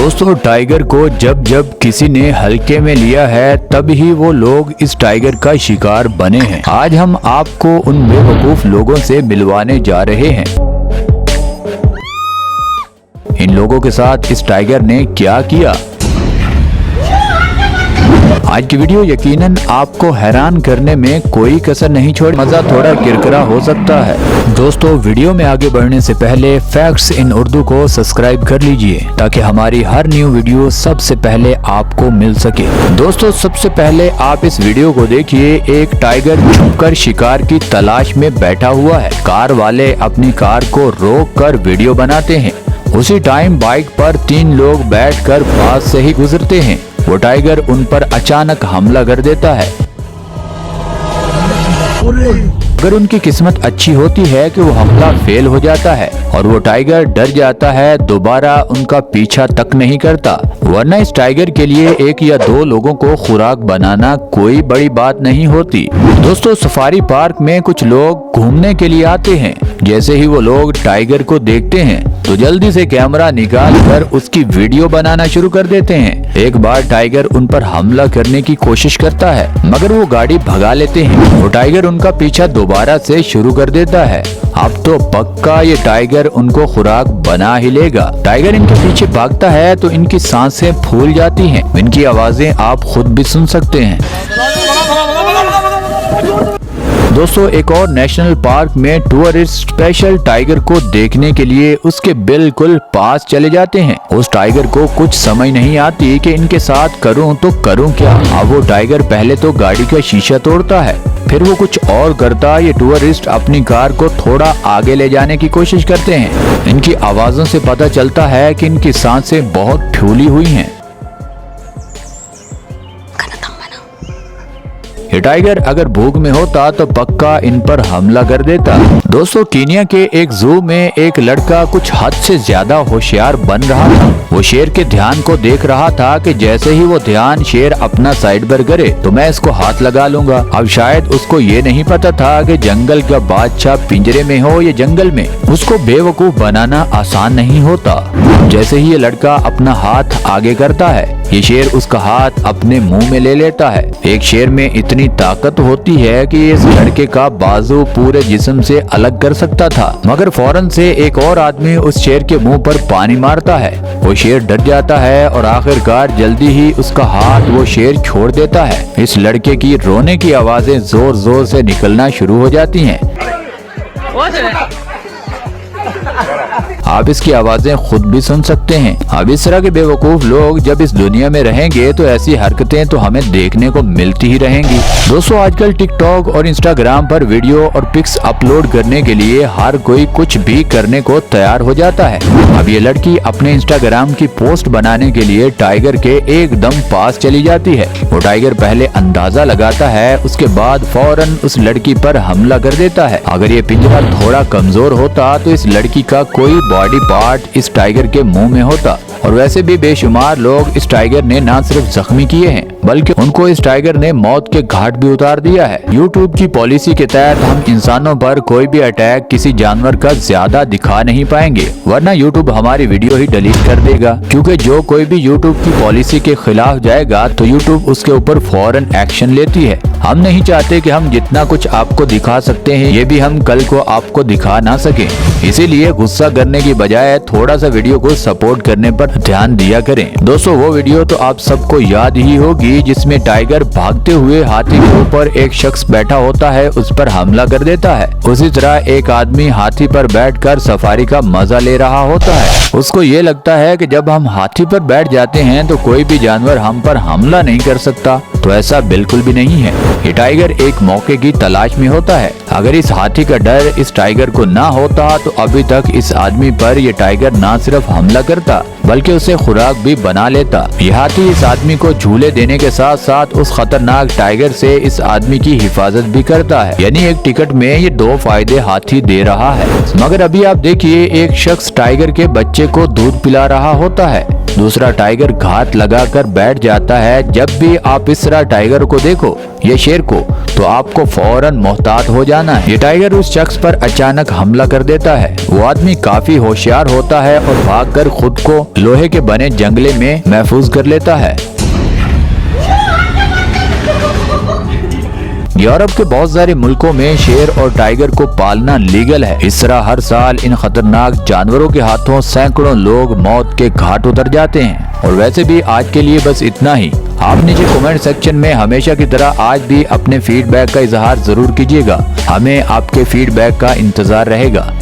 दोस्तों टाइगर को जब जब किसी ने हल्के में लिया है तब ही वो लोग इस टाइगर का शिकार बने हैं। आज हम आपको उन बेवकूफ लोगों से मिलवाने जा रहे हैं। इन लोगों के साथ इस टाइगर ने क्या किया। आज की वीडियो यकीनन आपको हैरान करने में कोई कसर नहीं छोड़, मजा थोड़ा किरकिरा हो सकता है। दोस्तों वीडियो में आगे बढ़ने से पहले फैक्ट्स इन उर्दू को सब्सक्राइब कर लीजिए ताकि हमारी हर न्यू वीडियो सबसे पहले आपको मिल सके। दोस्तों सबसे पहले आप इस वीडियो को देखिए। एक टाइगर छुपकर शिकार की तलाश में बैठा हुआ है। कार वाले अपनी कार को रोक कर वीडियो बनाते हैं। उसी टाइम बाइक पर 3 लोग बैठकर पास से ही गुजरते हैं। वो टाइगर उन पर अचानक हमला कर देता है। अगर उनकी किस्मत अच्छी होती है कि वो हमला फेल हो जाता है और वो टाइगर डर जाता है, दोबारा उनका पीछा तक नहीं करता। वरना इस टाइगर के लिए 1 या 2 लोगों को खुराक बनाना कोई बड़ी बात नहीं होती। दोस्तों सफारी पार्क में कुछ लोग घूमने के लिए आते हैं। जैसे ही वो लोग टाइगर को देखते हैं तो जल्दी से कैमरा निकाल कर उसकी वीडियो बनाना शुरू कर देते हैं। एक बार टाइगर उन पर हमला करने की कोशिश करता है मगर वो गाड़ी भगा लेते हैं। वो टाइगर उनका पीछा दोबारा से शुरू कर देता है। अब तो पक्का ये टाइगर उनको खुराक बना ही लेगा। टाइगर इनके पीछे भागता है तो इनकी सांसें फूल जाती हैं। इनकी आवाजें आप खुद भी सुन सकते हैं। दोस्तों एक और नेशनल पार्क में टूरिस्ट स्पेशल टाइगर को देखने के लिए उसके बिल्कुल पास चले जाते हैं। उस टाइगर को कुछ समझ नहीं आती कि इनके साथ करूं तो करूं क्या। अब वो टाइगर पहले तो गाड़ी का शीशा तोड़ता है, फिर वो कुछ और करता। ये टूरिस्ट अपनी कार को थोड़ा आगे ले जाने की कोशिश करते हैं। इनकी आवाजों से पता चलता है कि इनकी सांसें बहुत फूली हुई हैं। ये टाइगर अगर भूख में होता तो पक्का इन पर हमला कर देता। दोस्तों कीनिया के एक जू में एक लड़का कुछ हद से ज्यादा होशियार बन रहा था। वो शेर के ध्यान को देख रहा था कि जैसे ही वो ध्यान शेर अपना साइड पर करे तो मैं इसको हाथ लगा लूंगा। अब शायद उसको ये नहीं पता था कि जंगल का बादशाह पिंजरे में हो या जंगल में। उसको बेवकूफ बनाना आसान नहीं होता। जैसे ही ये लड़का अपना हाथ आगे करता है ये शेर उसका हाथ अपने मुंह में ले लेता है। एक शेर में इतनी ताकत होती है कि इस लड़के का बाजू पूरे जिस्म से अलग कर सकता था, मगर फौरन से एक और आदमी उस शेर के मुंह पर पानी मारता है। वो शेर डर जाता है और आखिरकार जल्दी ही उसका हाथ वो शेर छोड़ देता है। इस लड़के की रोने की आवाजें जोर जोर से निकलना शुरू हो जाती हैं। आप इसकी आवाजें खुद भी सुन सकते हैं। अब इस तरह के बेवकूफ लोग जब इस दुनिया में रहेंगे तो ऐसी हरकतें तो हमें देखने को मिलती ही रहेंगी। दोस्तों आजकल टिकटॉक और इंस्टाग्राम पर वीडियो और पिक्स अपलोड करने के लिए हर कोई कुछ भी करने को तैयार हो जाता है। अब ये लड़की अपने इंस्टाग्राम की पोस्ट बनाने के लिए टाइगर के एकदम पास चली जाती है। वो टाइगर पहले अंदाजा लगाता है, उसके बाद फौरन उस लड़की पर हमला कर देता है। अगर ये पिंजरा थोड़ा कमजोर होता तो इस लड़की का कोई बॉडी पार्ट इस टाइगर के मुंह में होता। और वैसे भी बेशुमार लोग इस टाइगर ने न सिर्फ जख्मी किए हैं बल्कि उनको इस टाइगर ने मौत के घाट भी उतार दिया है। यूट्यूब की पॉलिसी के तहत हम इंसानों पर कोई भी अटैक किसी जानवर का ज्यादा दिखा नहीं पाएंगे, वरना यूट्यूब हमारी वीडियो ही डिलीट कर देगा। क्योंकि जो कोई भी यूट्यूब की पॉलिसी के खिलाफ जाएगा तो यूट्यूब उसके ऊपर फौरन एक्शन लेती है। हम नहीं चाहते कि हम जितना कुछ आपको दिखा सकते हैं ये भी हम कल को आपको दिखा ना सके। इसीलिए गुस्सा करने की बजाय थोड़ा सा वीडियो को सपोर्ट करने पर ध्यान दिया करें। दोस्तों वो वीडियो तो आप सबको याद ही होगी जिसमें टाइगर भागते हुए हाथी के ऊपर एक शख्स बैठा होता है, उस पर हमला कर देता है। उसी तरह एक आदमी हाथी पर बैठकर सफारी का मजा ले रहा होता है। उसको ये लगता है कि जब हम हाथी पर बैठ जाते हैं तो कोई भी जानवर हम पर हमला नहीं कर सकता, तो ऐसा बिल्कुल भी नहीं है। ये टाइगर एक मौके की तलाश में होता है। अगर इस हाथी का डर इस टाइगर को ना होता तो अभी तक इस आदमी पर ये टाइगर ना सिर्फ हमला करता बल्कि उसे खुराक भी बना लेता। ये हाथी इस आदमी को झूले देने के साथ साथ उस खतरनाक टाइगर से इस आदमी की हिफाजत भी करता है। यानी एक टिकट में ये 2 फायदे हाथी दे रहा है। मगर अभी आप देखिए एक शख्स टाइगर के बच्चे को दूध पिला रहा होता है। दूसरा टाइगर घात लगाकर बैठ जाता है। जब भी आप इस तरह टाइगर को देखो या शेर को, तो आपको फौरन मोहतात हो जाना है। ये टाइगर उस शख्स पर अचानक हमला कर देता है। वो आदमी काफी होशियार होता है और भागकर खुद को लोहे के बने जंगले में महफूज कर लेता है। यूरोप के बहुत सारे मुल्कों में शेर और टाइगर को पालना लीगल है। इस तरह हर साल इन खतरनाक जानवरों के हाथों सैकड़ों लोग मौत के घाट उतर जाते हैं। और वैसे भी आज के लिए बस इतना ही। आप नीचे कमेंट सेक्शन में हमेशा की तरह आज भी अपने फीडबैक का इजहार जरूर कीजिएगा। हमें आपके फीडबैक का इंतजार रहेगा।